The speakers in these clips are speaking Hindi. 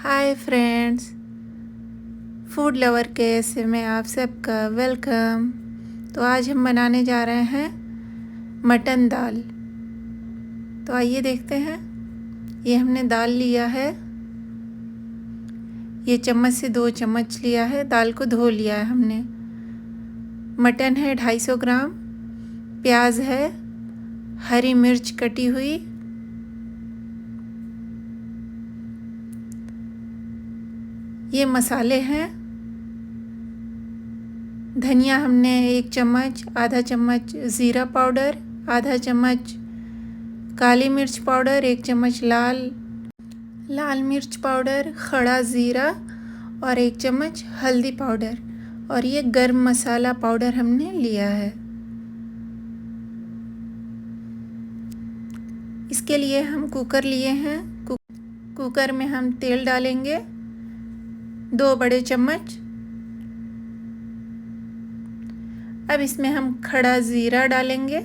हाय फ्रेंड्स, फूड लवर के ऐसे में आप सबका वेलकम। तो आज हम बनाने जा रहे हैं मटन दाल। तो आइए देखते हैं। ये हमने दाल लिया है, ये चम्मच से 2 चम्मच लिया है। दाल को धो लिया है हमने। मटन है 250 ग्राम, प्याज है, हरी मिर्च कटी हुई, ये मसाले हैं। धनिया हमने 1 चम्मच, आधा चम्मच ज़ीरा पाउडर, आधा चम्मच काली मिर्च पाउडर, 1 चम्मच लाल मिर्च पाउडर, खड़ा ज़ीरा और 1 चम्मच हल्दी पाउडर, और ये गरम मसाला पाउडर हमने लिया है। इसके लिए हम कुकर लिए हैं। कुकर में हम तेल डालेंगे 2 बड़े चम्मच। अब इसमें हम खड़ा ज़ीरा डालेंगे,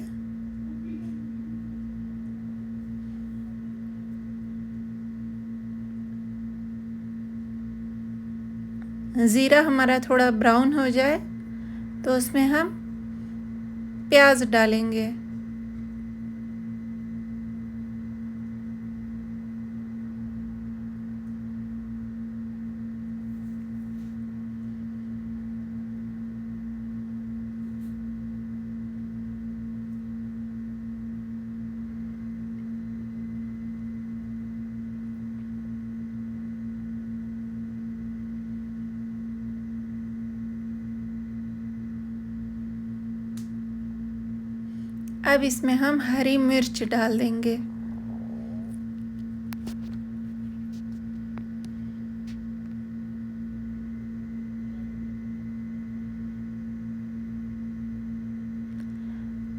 ज़ीरा हमारा थोड़ा ब्राउन हो जाए तो उसमें हम प्याज डालेंगे। अब इसमें हम हरी मिर्च डाल देंगे।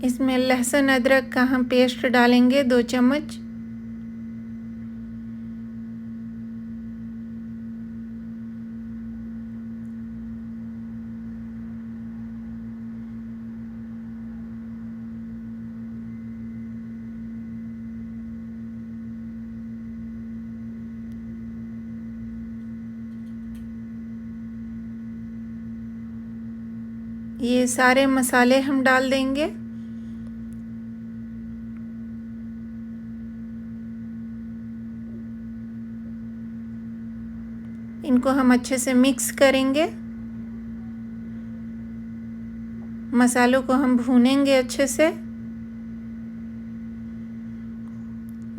इसमें लहसुन अदरक का हम पेस्ट डालेंगे 2 चम्मच। ये सारे मसाले हम डाल देंगे। इनको हम अच्छे से मिक्स करेंगे। मसालों को हम भूनेंगे अच्छे से।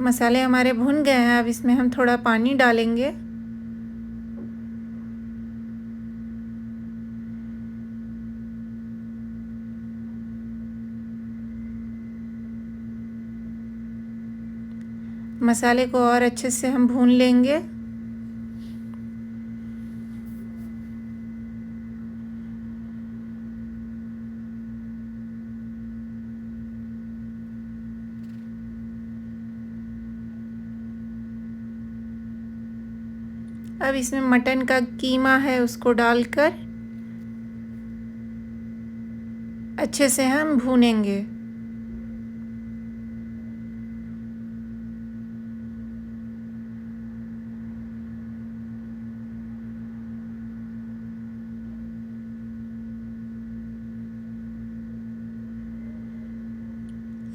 मसाले हमारे भुन गए हैं। अब इसमें हम थोड़ा पानी डालेंगे। मसाले को और अच्छे से हम भून लेंगे। अब इसमें मटन का कीमा है, उसको डालकर अच्छे से हम भूनेंगे।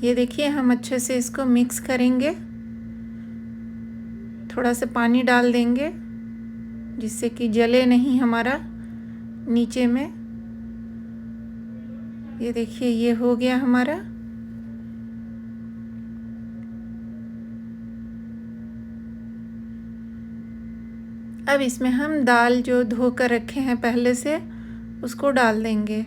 ये देखिए, हम अच्छे से इसको मिक्स करेंगे। थोड़ा सा पानी डाल देंगे जिससे कि जले नहीं हमारा नीचे में। ये देखिए, ये हो गया हमारा। अब इसमें हम दाल जो धोकर रखे हैं पहले से, उसको डाल देंगे।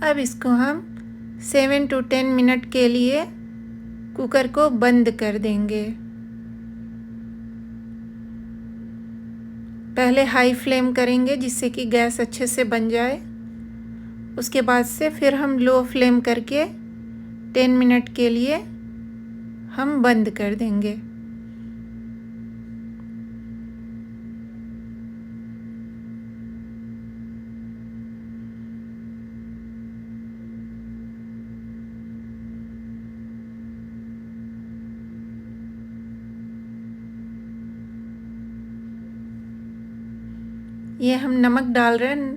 अब इसको हम 7 to 10 मिनट के लिए कुकर को बंद कर देंगे। पहले हाई फ्लेम करेंगे जिससे कि गैस अच्छे से बन जाए। उसके बाद से फिर हम लो फ्लेम करके 10 मिनट के लिए हम बंद कर देंगे। ये हम नमक डाल रहे हैं।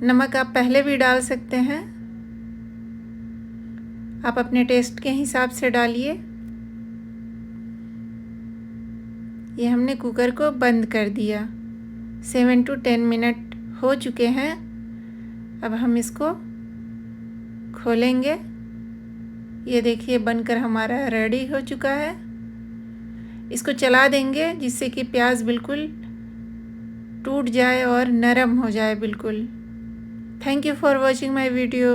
नमक आप पहले भी डाल सकते हैं, आप अपने टेस्ट के हिसाब से डालिए। ये हमने कुकर को बंद कर दिया। 7 to 10 मिनट हो चुके हैं। अब हम इसको खोलेंगे। ये देखिए बनकर हमारा रेडी हो चुका है। इसको चला देंगे जिससे कि प्याज बिल्कुल टूट जाए और नरम हो जाए बिल्कुल। Thank you for watching my video.